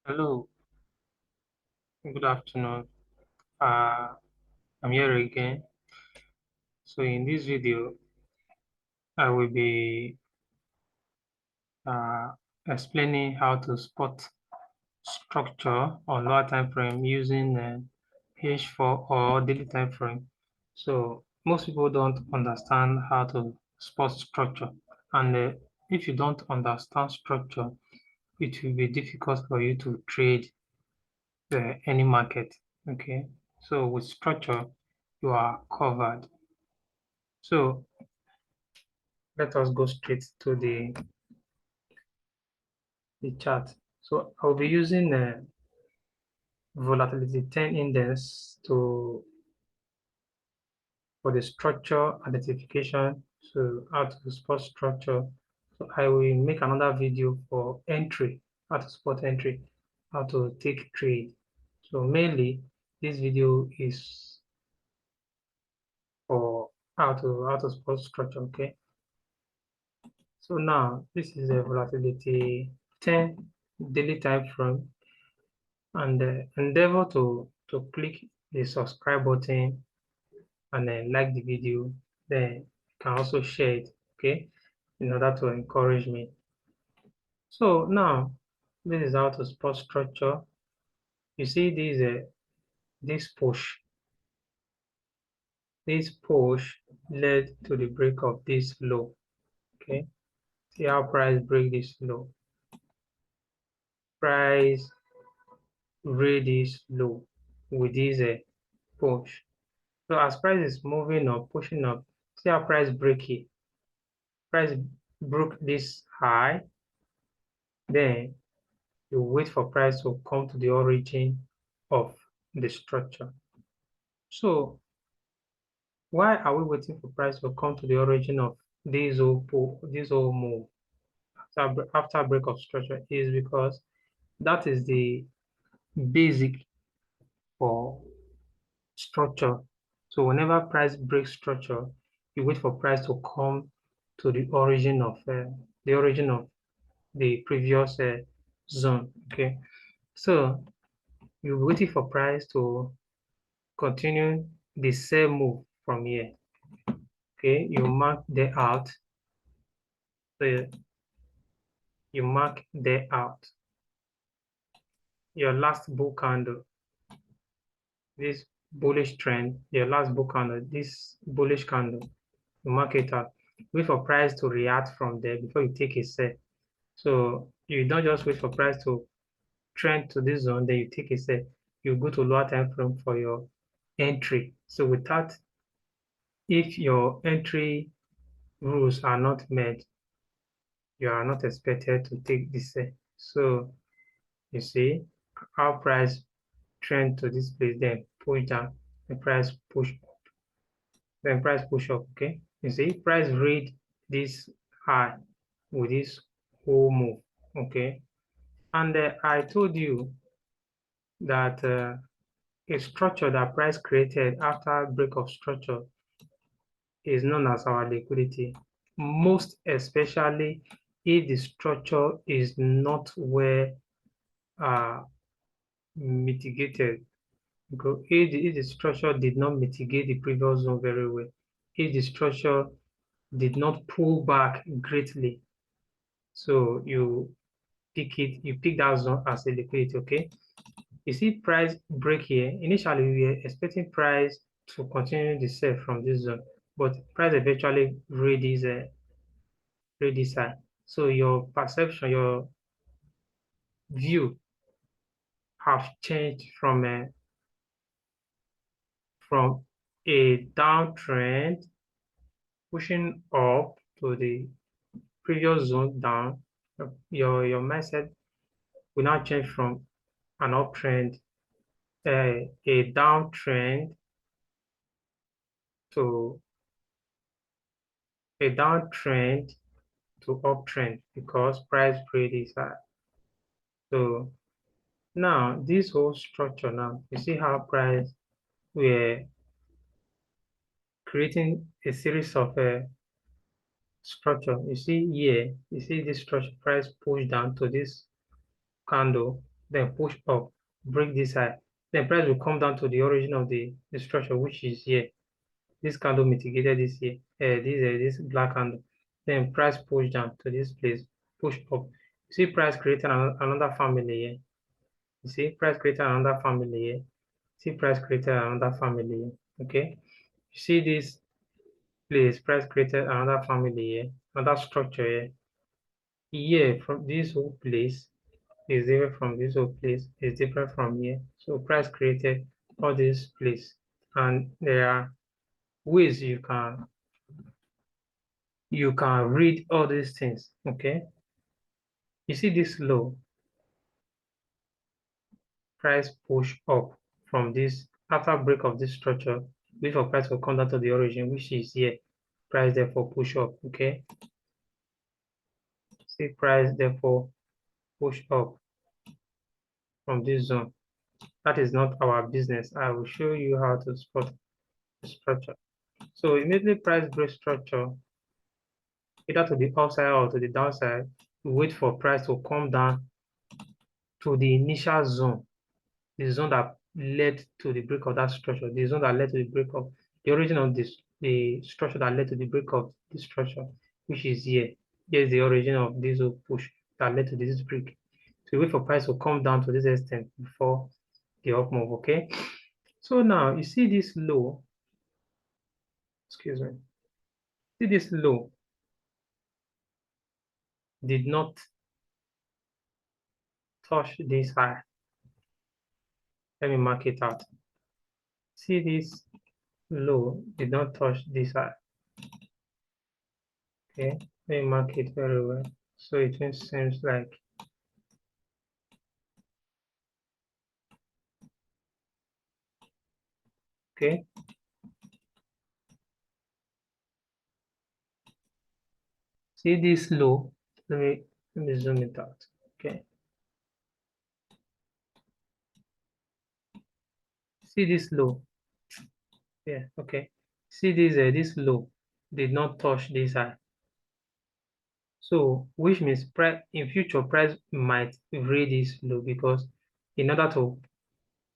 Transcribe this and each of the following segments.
Hello, good afternoon. Uh, I'm here again. So in this video, I will be uh, explaining how to spot structure on lower time frame using H4 or daily time frame. So most people don't understand how to spot structure, and if you don't understand structure, it will be difficult for you to trade any market. Okay, so with structure, you are covered. So let us go straight to the chart. So I'll be using the volatility 10 index for the structure identification. So how to spot structure. So I will make another video for entry, how to spot entry, how to take trade. So mainly this video is for how to spot structure. Okay. So now this is a volatility 10 daily time frame, and endeavor to click the subscribe button and then like the video. Then you can also share it, okay, in order to encourage me. So now this is how to spot structure. You see this push. This push led to the break of this low. Okay, see how price break this low. Price read this low with this push. So as price is moving up, pushing up, see how price break it. Price broke this high, then you wait for price to come to the origin of the structure. So why are we waiting for price to come to the origin of this whole move after break of structure? Is because that is the basic for structure. So whenever price breaks structure, you wait for price to come to the origin of the previous zone. Okay, so you're waiting for price to continue the same move from here. Okay, you mark the out. So you mark the out. Your last bull candle, this bullish trend, your last bull candle, this bullish candle, you mark it out. Wait for price to react from there before you take a sell. So you don't just wait for price to trend to this zone, then you take a sell. You go to lower time frame for your entry. So with that, if your entry rules are not met, you are not expected to take this sell. So you see how price trend to this place, then push down, the price push up, then price push up. Okay, you see price read this high with this whole move. Okay, and I told you that a structure that price created after break of structure is known as our liquidity, most especially if the structure is not well uh, mitigated. Because if the structure did not mitigate the previous zone very well, if the structure did not pull back greatly, so you pick that zone as a liquidity. Okay, you see price break here. Initially, we were expecting price to continue the sell from this zone, but price eventually read this high. So your perception, your view have changed from a downtrend pushing up to the previous zone down. Your mindset will now change from an uptrend, a downtrend to a downtrend to uptrend because price break is high. So now this whole structure now, you see how price we're creating a series of structure. You see here, you see this structure price push down to this candle. then push up, break this high. Then price will come down to the origin of the structure, which is here. This candle mitigated this here, this black candle. Then price push down to this place, push up. You see price creating another family here. You see price created another family here. See price created another family here. Okay. You see this place, price created another family here, another structure here. Here from this whole place is different from this whole place, is different from here. So price created all this place. And there are ways you can read all these things. Okay. You see this low, price push up from this after break of this structure, before price will come down to the origin, which is here. Price therefore push up. Okay. See price therefore push up from this zone. That is not our business. I will show you how to spot the structure. So immediately price break structure, either to the upside or to the downside, we wait for price to come down to the initial zone, the zone that led to the break of that structure, the zone that led to the break of the origin of this, the structure that led to the break of this structure, which is here. Here is the origin of this push that led to this break. So we wait for price to come down to this extent before the up move. Okay. So now you see this low, excuse me, see this low did not touch this high. Let me mark it out. See this low did not touch this high. Okay, let me mark it very well. So it seems like, okay, see this low. Let me zoom it out. Okay, see this low. Yeah, okay. See this low did not touch this high. So which means price in future price might raise this low, because in order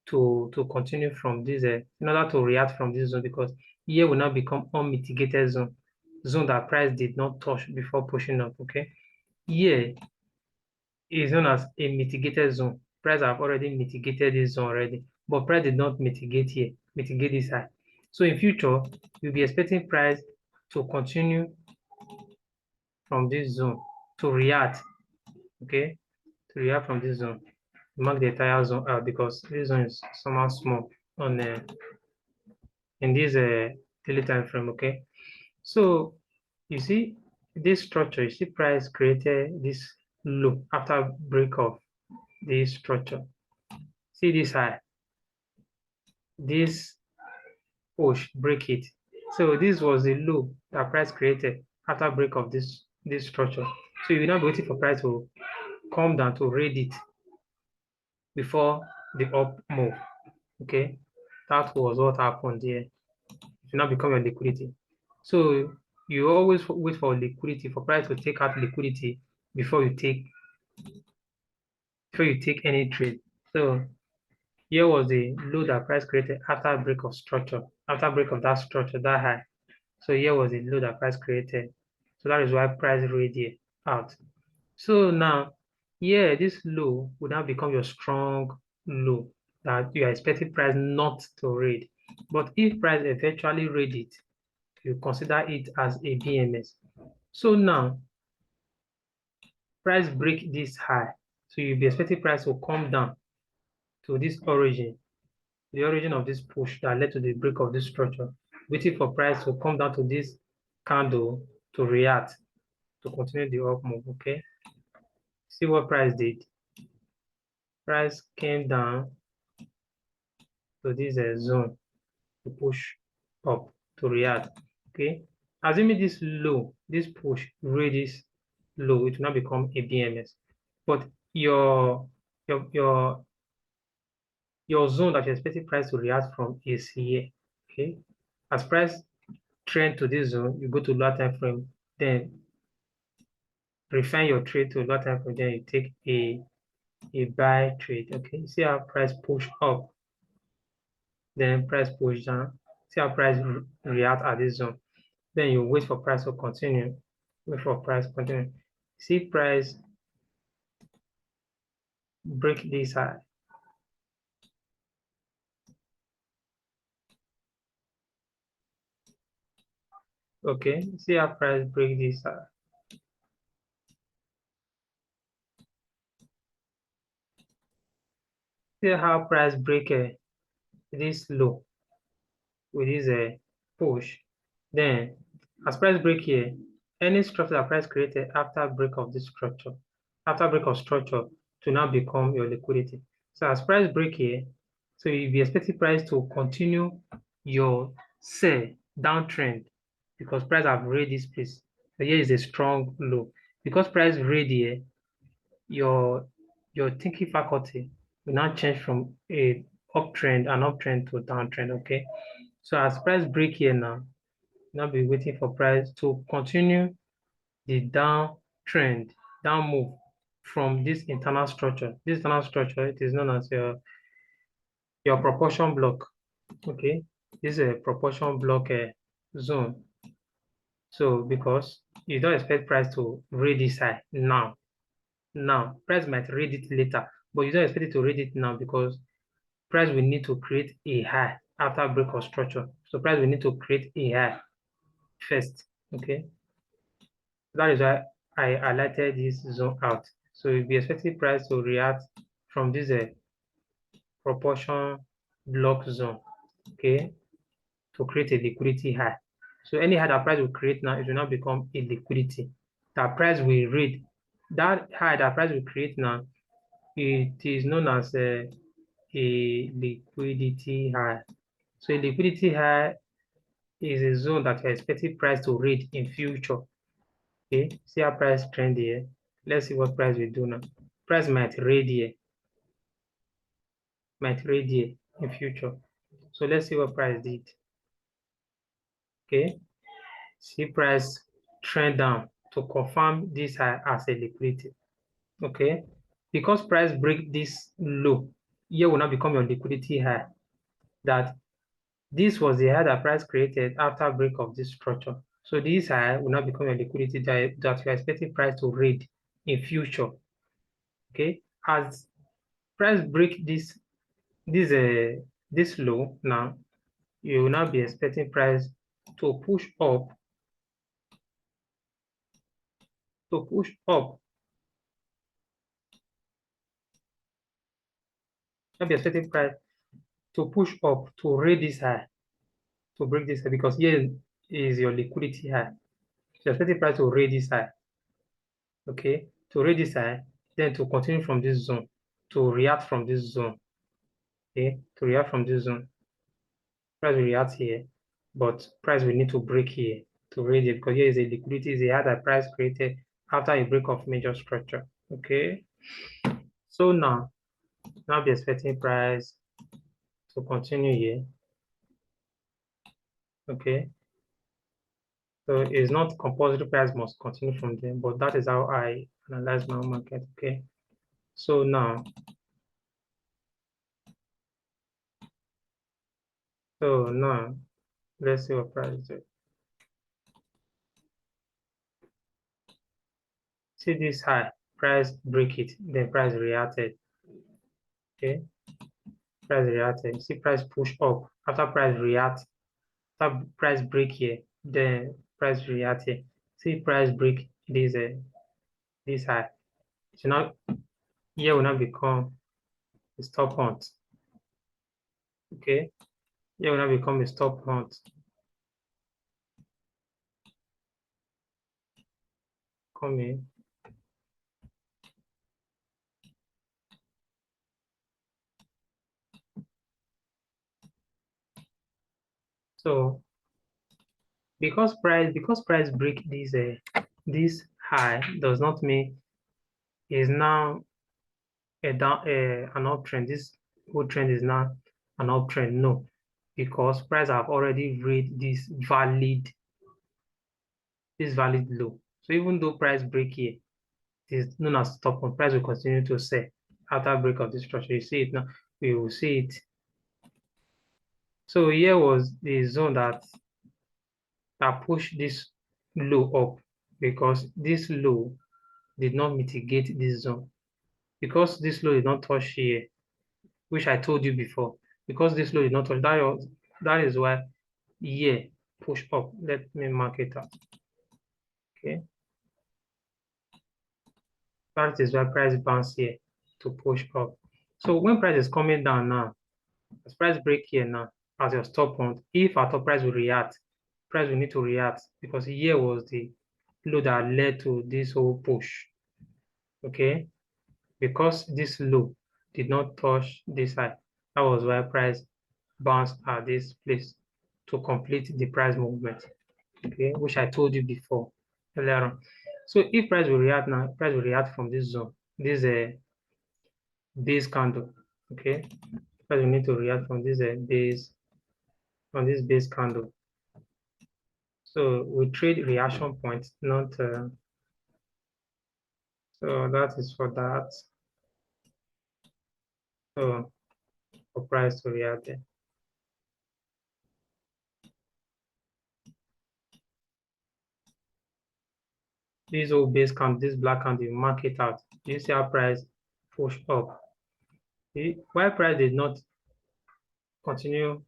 to continue from this, in order to react from this zone, because here will now become unmitigated zone that price did not touch before pushing up. Okay, here is known as a mitigated zone. Price have already mitigated this zone already, but price did not mitigate this high. So in future, you'll be expecting price to continue from this zone to react. Okay, to react from this zone, mark the entire zone out, because this zone is somehow small on in this daily time frame. Okay, so you see this structure, you see price created this low after break of this structure. See this high, this push, break it. So this was the low that price created after break of this structure. So you will not be waiting for price to come down to raid it before the up move. Okay, that was what happened here. It will not become your liquidity. So you always wait for liquidity, for price to take out liquidity before you take any trade. So here was the low that price created after break of structure, after break of that structure, that high. So here was the low that price created. So that is why price radiate out. So now, here, this low will now become your strong low that you are expecting price not to raid. But if price eventually raid it, you consider it as a BMS. So now, price break this high. So you'll be expecting price to come down to this origin, the origin of this push that led to the break of this structure, waiting for price to come down to this candle to react, to continue the up move. Okay, see what price did. Price came down to this zone to push up to react. Okay, assuming this low, this push raises low, it will now become a BMS. But your your your zone that you're expecting price to react from is here. Okay, as price trend to this zone, you go to lower time frame, then refine your trade to lower time frame, then you take a buy trade. Okay, see how price push up, then price push down. See how price react at this zone. Then you wait for price to continue. Wait for price continue. See price break this high. Okay, see how price break this high. See how price break this low with this push. Then as price break here, any structure that price created after break of this structure, after break of structure to now become your liquidity. So as price break here, so you'll be expecting price to continue your sell downtrend because price have raised this place. So here is a strong low. Because price raised here, your thinking faculty will now change from a uptrend to downtrend. Okay. So as price break here now be waiting for price to continue the downtrend, down move from this internal structure. This internal structure, it is known as your proportion block. Okay, this is a proportion block zone. So because you don't expect price to read this high now price might read it later, but you don't expect it to read it now because price will need to create a high after break of structure. So price will need to create a high first. Okay, that is why I highlighted this zone out. So you'll be expecting price to react from this proportion block zone, okay, to create a liquidity high. So any high that price will create now, it will now become a liquidity. That price will read. That high that price will create now, it is known as a liquidity high. So a liquidity high is a zone that you're expecting price to read in future. Okay, see how price trend here. Let's see what price will do now. Price might read here, in future. So let's see what price did. Okay, see price trend down to confirm this high as a liquidity. Okay, because price break this low, here will now become your liquidity high. That this was the high that price created after break of this structure. So this high will now become a liquidity that you're expecting price to read in future. Okay, as price break this low now, you will now be expecting price to push up, to push up. You'll be expecting price to push up to raise this high, to break this high, because here is your liquidity high. So you're expecting price to raise this high, okay, to raise this high, then to continue from this zone, to react from this zone, okay, to react from this zone. Price will react here, but price will need to break here to raise it because here is a liquidity, is a high that price created after a break of major structure, okay. So now be expecting price to continue here, okay. So it's not compulsory price must continue from there, but that is how I analyze my own market, okay. So now let's see what price is. See this high, price break it, then price reacted, okay. Price reacted, see price push up after price react, after price break here, then price react here. See price break this high. So now here will now become a stop hunt, okay. Here will now become a stop hunt. Come in. So because price break this high does not mean is now an uptrend. This whole trend is now an uptrend. No, because price have already read this valid low. So even though price break here, it is known as stop on, price will continue to sell after break of this structure. You see it now. We will see it. So here was the zone that pushed this low up because this low did not mitigate this zone. Because this low did not touch here, which I told you before, because this low did not touch, that is why here push up. Let me mark it out. Okay. That is why price bounce here to push up. So when price is coming down now, as price break here now, as your stop point, if at all price will react, price will need to react because here was the low that led to this whole push. Okay, because this low did not touch this side, that was why price bounced at this place to complete the price movement. Okay, which I told you before earlier on. So if price will react now, price will react from this zone, this base candle. Okay, price will need to react from this base, on this base candle. So we trade reaction points, not so that is for that. So for price to react there. This whole base candle, this black candle, you mark it out. You see how price push up. See, why price did not continue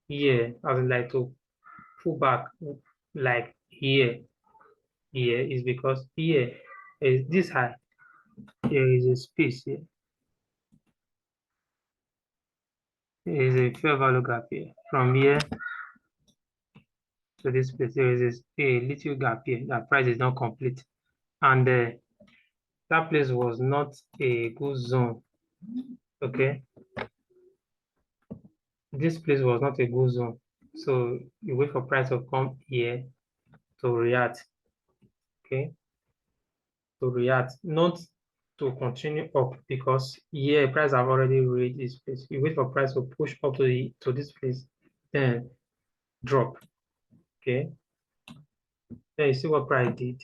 here as in like to pull back like here is because here is this high. There is a space here. There is a fair value gap here. From here to this place, there is a little gap here. That price is not complete. And that place was not a good zone. Okay. This place was not a good zone. So you wait for price to come here to react. Okay. To react, not to continue up because here price have already reached this place. You wait for price to push up to this place, then drop. Okay. Then you see what price did.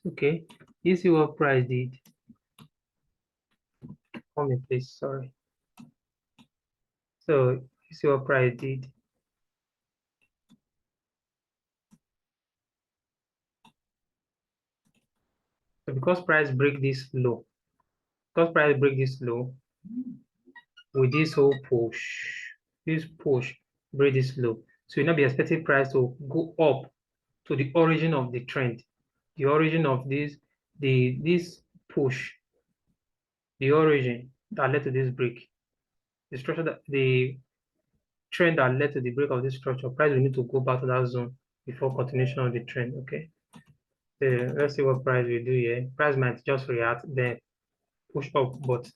Okay. You see what price did. Come in, please. Sorry. So you see what price did. So because price break this low, with this whole push break this low. So you'll not be expecting price to go up to the origin of the trend, the origin of this push, the origin that led to this break, the structure that the trend that led to the break of this structure. Price will need to go back to that zone before continuation of the trend. Okay. So let's see what price will do here. Price might just react, then push up, but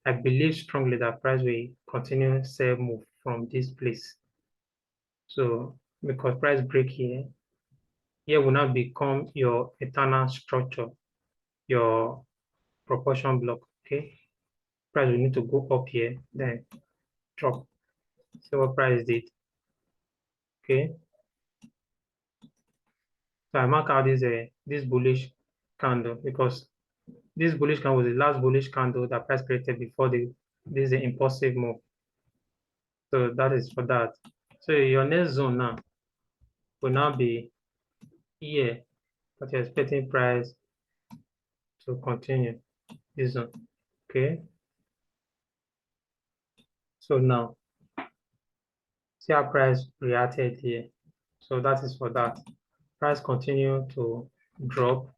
I believe strongly that price will continue sell move from this place. So because price break here will now become your eternal structure, your proportion block. Okay. Price will need to go up here, then drop. See what price did. Okay. So I mark out this bullish candle because this bullish candle was the last bullish candle that price created before this impulsive move. So that is for that. So your next zone now will now be here, but you're expecting price to continue this zone. Okay. So now see how price reacted here. So that is for that. Price continue to drop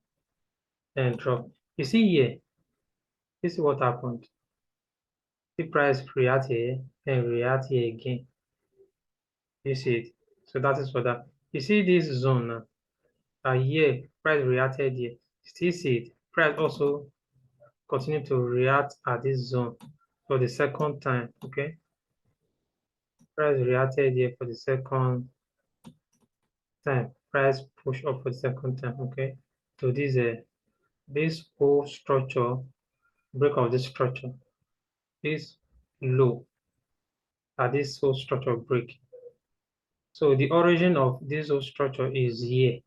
and drop. You see here, this is what happened. The price react here and react here again. You see it. So that is for that. You see this zone now. Here, price reacted here. Still see it. Price also continue to react at this zone for the second time. Okay. Price reacted here for the second time. Price push up for the second time. Okay. So this whole structure, break of this structure, this low at this whole structure break. So the origin of this whole structure is here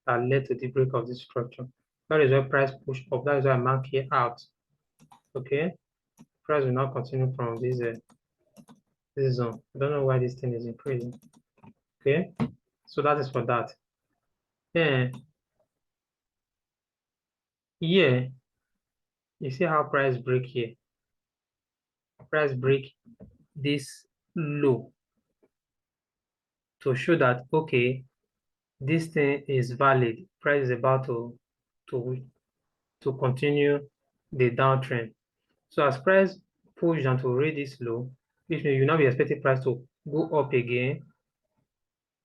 that led to the break of this structure. That is why price push up. That is why I mark here out. Okay, price will now continue from this zone. I don't know why this thing is increasing. Okay, so that is for that. Then here you see how price break here. Price break this low to show that okay, this thing is valid. Price is about to to continue the downtrend. So as price push down to read this low, which means you now be expecting price to go up again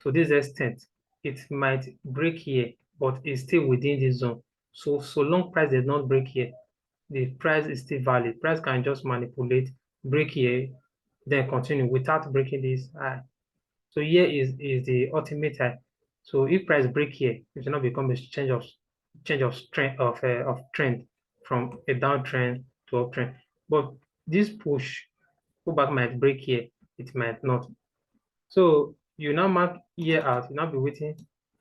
to this extent. It might break here, but it's still within this zone. So long price does not break here, the price is still valid. Price can just manipulate, break here, then continue without breaking this high. So here is the ultimate high. So if price break here, it will not become a change of strength of trend from a downtrend to uptrend. But this pullback might break here, it might not. So you now mark here out, you now be waiting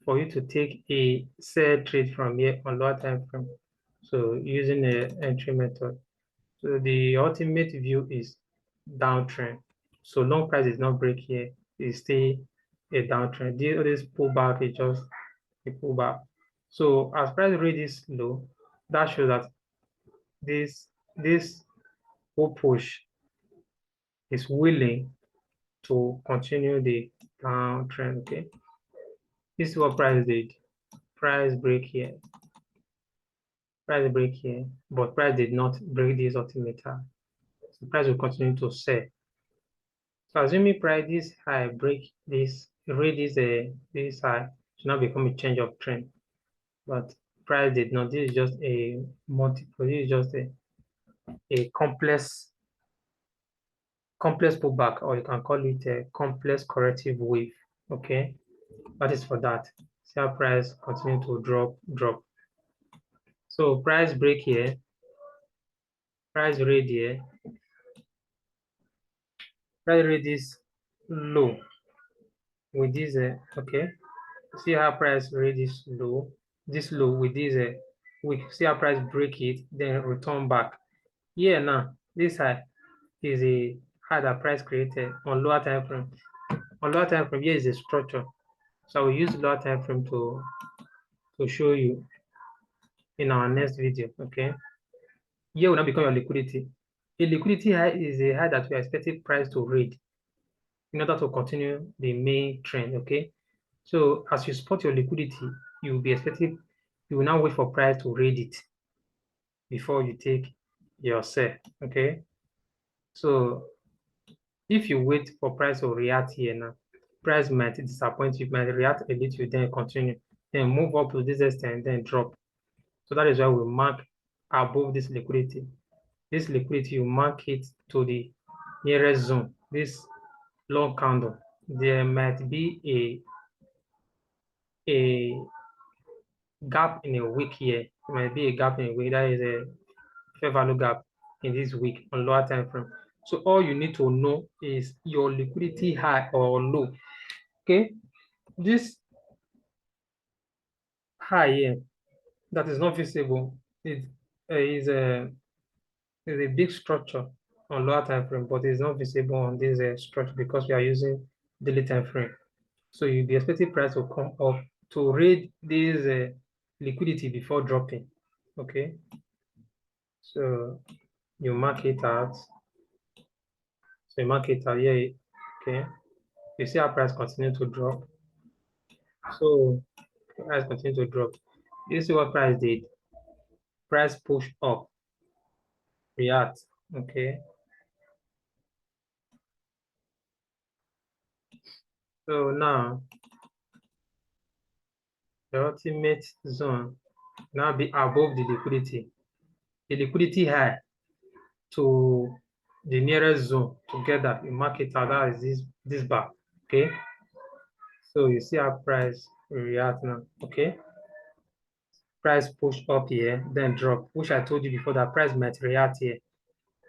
for you to take a sell trade from here on lower time frame. So using a entry method. So the ultimate view is downtrend. So long price is not break here, it's still a downtrend. This pullback is just a pullback. So as price read is low, that shows that this whole push is willing to continue the downtrend. Okay, this is what price did. Price break here, price break here, but price did not break this ultimate high. So price will continue to sell. So assuming price this high break this, read this high, should now become a change of trend. But price did not. This is just a multiple. This is just a complex pullback, or you can call it a complex corrective wave. Okay, that is for that. See how price continue to drop. So price break here, price read here, price read this low with this okay. See how price read this low with this week. See how price break it, then return back. Here now, this high is a high that price created on lower time frame. On lower time frame, here is a structure. So I will use lower time frame to show you in our next video. Okay. Here will now become your liquidity. A liquidity high is a high that we are expecting price to read in order to continue the main trend. Okay. So as you spot your liquidity, you will be expecting, you will now wait for price to read it before you take your sell. Okay. So if you wait for price to react here now, price might disappoint you, might react a little, then continue, then move up to this extent, then drop. So that is why we mark above this liquidity. This liquidity, you mark it to the nearest zone, this long candle. There might be a gap in a week here. There might be a gap in a week. That is a fair value gap in this week on lower time frame. So all you need to know is your liquidity high or low. Okay, this high here that is not visible is a big structure on lower time frame, but it's not visible on this structure because we are using daily time frame. So you'll be expecting price to come up to read this liquidity before dropping. Okay, so you mark it out. So you mark it out here. Okay, you see how price continue to drop. So price continue to drop. You see what price did? Price push up, react. Okay, so now the ultimate zone now be above the liquidity. The liquidity high to the nearest zone together, you mark it out, that is this bar. Okay, so you see how price react now. Okay, price push up here, then drop, which I told you before that price might react here.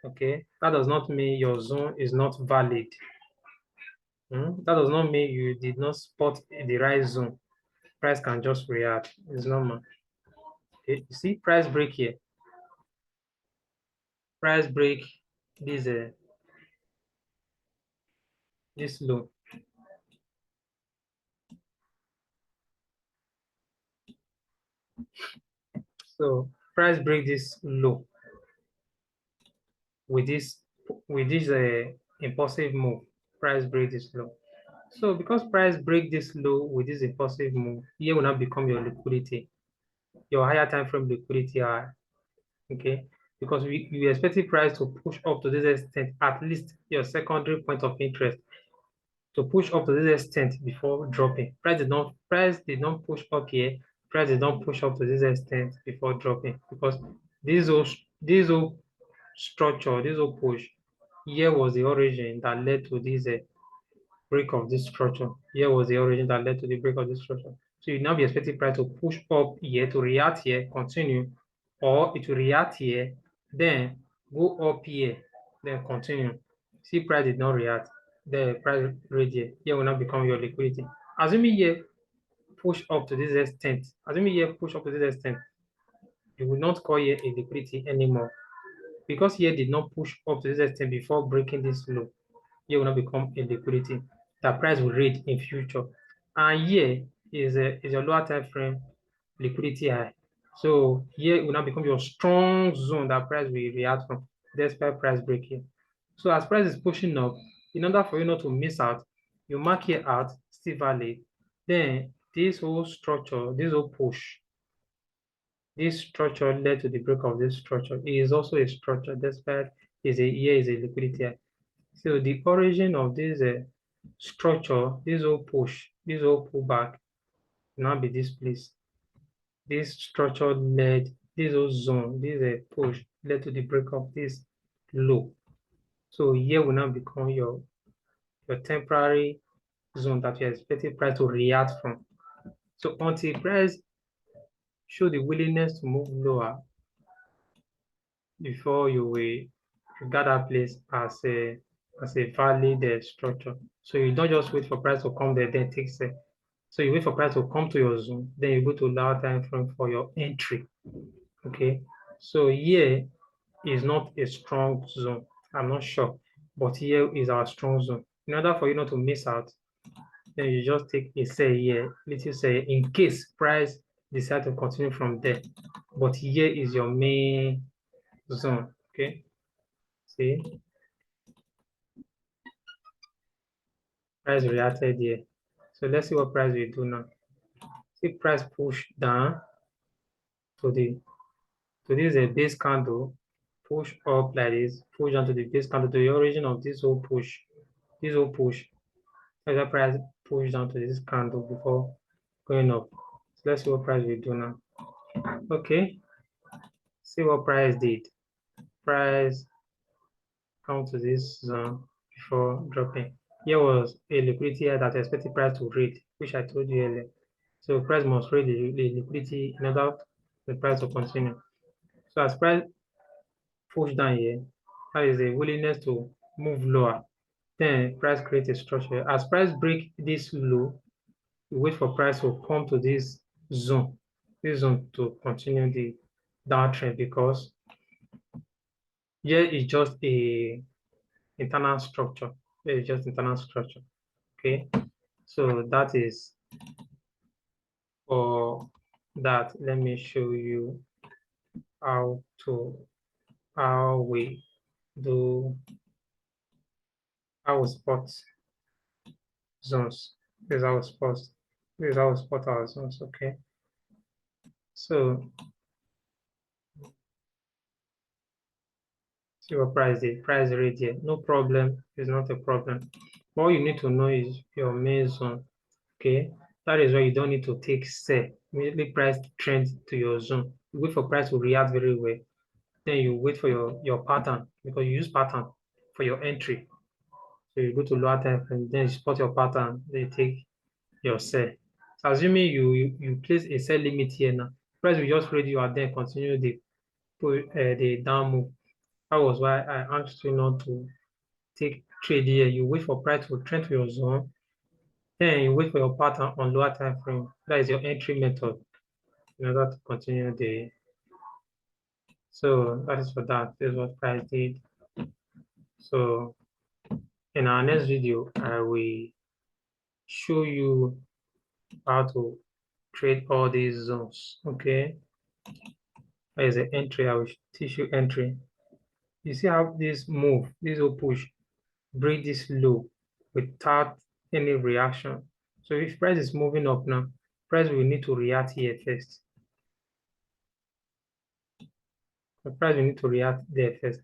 Okay, that does not mean your zone is not valid. That does not mean you did not spot the right zone. Price can just react. It's normal. Okay. You see price break here. Price break this this low. So price break this low with this impulsive move. Price break this low. So because price break this low with this impulsive move, here will now become your liquidity, your higher time frame liquidity high. Okay, because we expected price to push up to this extent, at least your secondary point of interest to push up to this extent before dropping. Price did not push up here. Price did not push up to this extent before dropping because this whole structure, this whole push here was the origin that led to this break of this structure. Here was the origin that led to the break of this structure. So you now be expecting price to push up here, to react here, continue, or it will react here, then go up here, then continue. See, price did not react. The price rate here will now become your liquidity. Assuming here push up to this extent, assuming here push up to this extent, you will not call here a liquidity anymore because here did not push up to this extent before breaking this low. Here will not become a liquidity that price will read in future. And here is your lower time frame liquidity high. So here will now become your strong zone that price will react from despite price breaking. So as price is pushing up, in order for you not to miss out, you mark here out, still valid. Then this whole structure, this whole push, this structure led to the break of this structure. It is also a structure despite here is a liquidity high. So the origin of this structure, this whole push, this whole pullback, will now be this place. This structure led, this whole zone, this push led to the break of this low. So here will now become your temporary zone that you expected price to react from. So until price show the willingness to move lower before you will regard that place as a valid structure. So you don't just wait for price to come there, then take sell. So you wait for price to come to your zone, then you go to lower time frame for your entry. Okay. So here is not a strong zone. I'm not sure, but here is our strong zone. In order for you not to miss out, then you just take a sell here, little sell in case price decide to continue from there. But here is your main zone. Okay. See, price reacted here. So let's see what price will do now. See price push down to the to this base candle, push up like this, push down to the base candle to the origin of this whole push. This whole push. Let the price push down to this candle before going up. So let's see what price will do now. Okay, see what price did. Price come to this zone before dropping. Here was a liquidity that I expected price to read, which I told you earlier. So price must read the liquidity in order for the price to continue. So as price push down here, that is a willingness to move lower. Then price create a structure. As price break this low, you wait for price to come to this zone to continue the downtrend because here is just a internal structure. Here is just internal structure. Okay, so that is for that. Let me show you how we do our spot zones. This is our spot. This is how we spot our zones. Okay, so see what price is. Price rate here. No problem. It's not a problem. All you need to know is your main zone. Okay, that is why you don't need to take sell. Immediately price trend to your zone. You wait for price to react very well. Then you wait for your pattern because you use pattern for your entry. So you go to lower time frame, then you spot your pattern, then you take your sell. So assuming you place a sell limit here now, price will just read you and then continue the down move. That was why I asked you not to take trade here, you wait for price to trend to your zone, then you wait for your pattern on lower time frame. That is your entry method in order to continue the. So that is for that. This is what price did. So in our next video, I will show you how to trade all these zones. Okay, there is an entry. I will teach you entry. You see how this move, this will push, break this low without any reaction. So if price is moving up now, price will need to react here first. The price will need to react there first.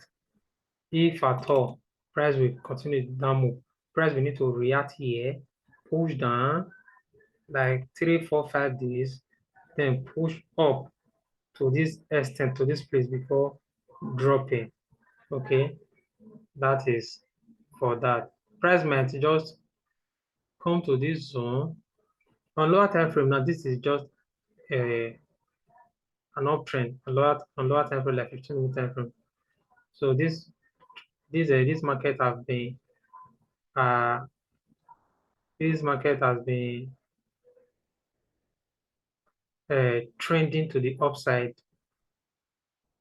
If at all, price will continue the down move. Price will need to react here, push down like 3, 4, 5 days, then push up to this extent, to this place before dropping. Okay, that is for that. Price might just come to this zone on lower time frame. Now this is just an uptrend on lower time frame, like 15-minute time frame. So this market have been uh this market has been trending to the upside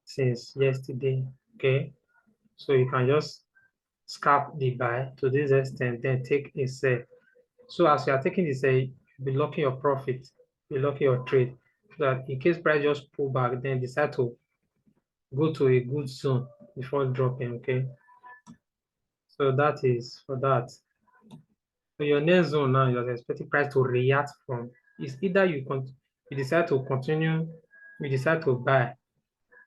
since yesterday. Okay, so you can just scalp the buy to this extent, then take a sell. So as you are taking the sell, you'll be locking your profit, you'll locking your trade, so that in case price just pull back, then decide to go to a good zone before dropping. Okay, so that is for that. So your next zone now, you're expecting price to react from is either you decide to continue, you decide to buy,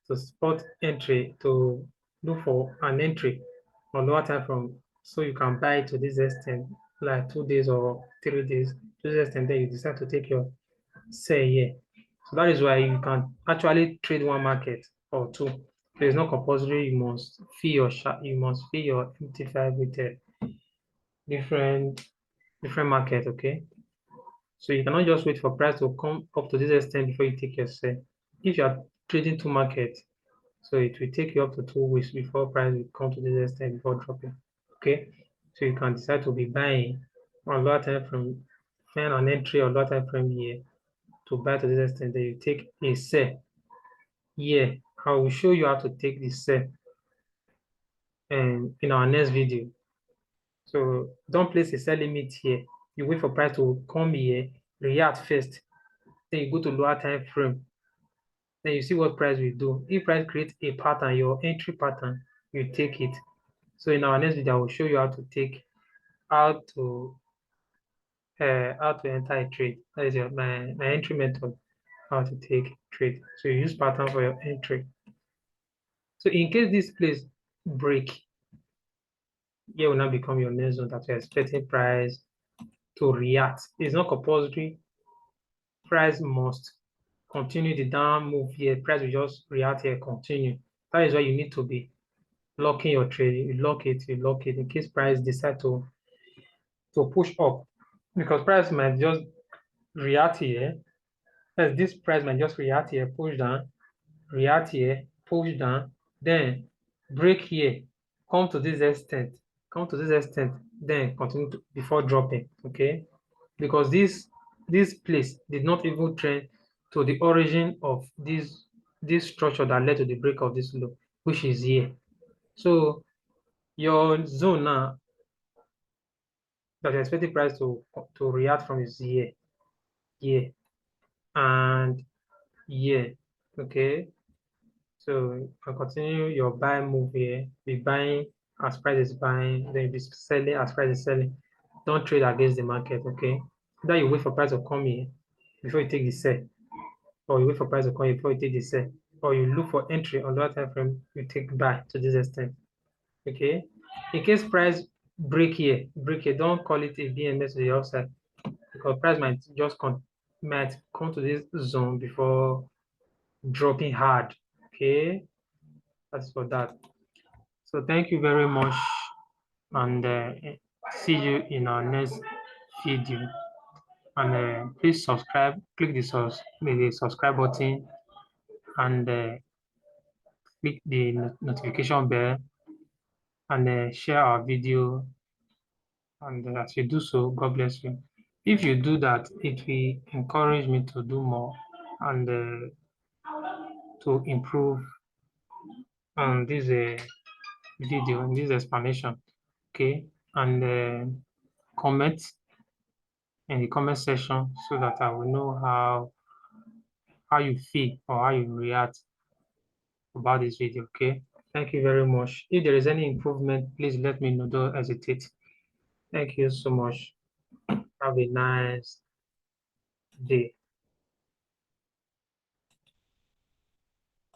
to spot entry, to look for an entry on lower time from, so you can buy to this extent, like 2 days or 3 days, to this extent, then you decide to take your sell here. So that is why you can actually trade one market or two. So it's not compulsory. You must fill your 55 with a different market. Okay. So you cannot just wait for price to come up to this extent before you take your sell. If you are trading two markets, so it will take you up to 2 weeks before price will come to this extent before dropping. Okay, so you can decide to be buying on lower time frame, find an entry on lower time frame here to buy to this extent. Then you take a sell here. I will show you how to take this sell and in our next video. So don't place a sell limit here. You wait for price to come here, react first. Then you go to lower time frame. Then you see what price will do. If price creates a pattern, your entry pattern, you take it. So in our next video, I will show you how to enter a trade. That is my entry method, how to take trade. So you use pattern for your entry. So in case this place break, here will now become your next zone that you're expecting price to react. It's not compulsory. Price must continue the down move here. Price will just react here, continue. That is why you need to be locking your trade. You lock it in case price decide to push up, because price might just react here. Yes, this price might just react here, push down, react here, push down, then break here, come to this extent, then continue before dropping. Okay, because this place did not even trend to the origin of this structure that led to the break of this low, which is here. So your zone now that you're expecting price to react from is here, and here. Okay, so you can continue your buy move here. Be buying as price is buying, then be selling as price is selling. Don't trade against the market. Okay, then you wait for price to come here before you take the sell, or you wait for price to come here before you take the sell, or you look for entry on lower time frame, you take buy to this extent. Okay, in case price break here, don't call it a BMS to the outside, because price might just might come to this zone before dropping hard. Okay, that's for that. So thank you very much, and see you in our next video. And please subscribe, click the subscribe button, and click the notification bell, and share our video And as you do so, God bless you. If you do that, it will encourage me to do more and to improve on this video and this explanation. Okay, and comment in the comment section so that I will know how you feel or how you react about this video. Okay, thank you very much. If there is any improvement, please let me know. Don't hesitate. Thank you so much. Have a nice day.